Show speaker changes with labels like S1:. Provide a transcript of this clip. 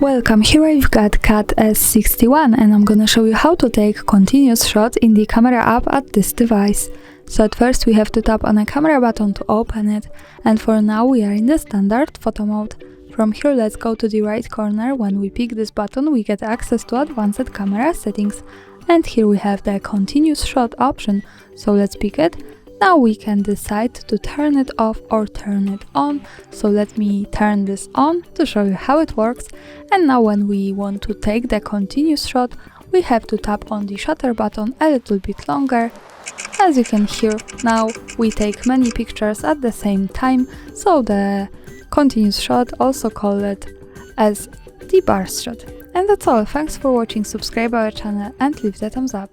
S1: Welcome, here I've got CAT S61 and I'm gonna show you how to take continuous shot in the camera app at this device. So at first we have to tap on a camera button to open it, and for now we are in the standard photo mode. From here let's go to the right corner. When we pick this button we get access to advanced camera settings, and here we have the continuous shot option, so let's pick it. Now we can decide to turn it off or turn it on, so let me turn this on to show you how it works. And now when we want to take the continuous shot, we have to tap on the shutter button a little bit longer. As you can hear, now we take many pictures at the same time, so the continuous shot, also call it as the burst shot. And that's all, thanks for watching, subscribe our channel and leave the thumbs up.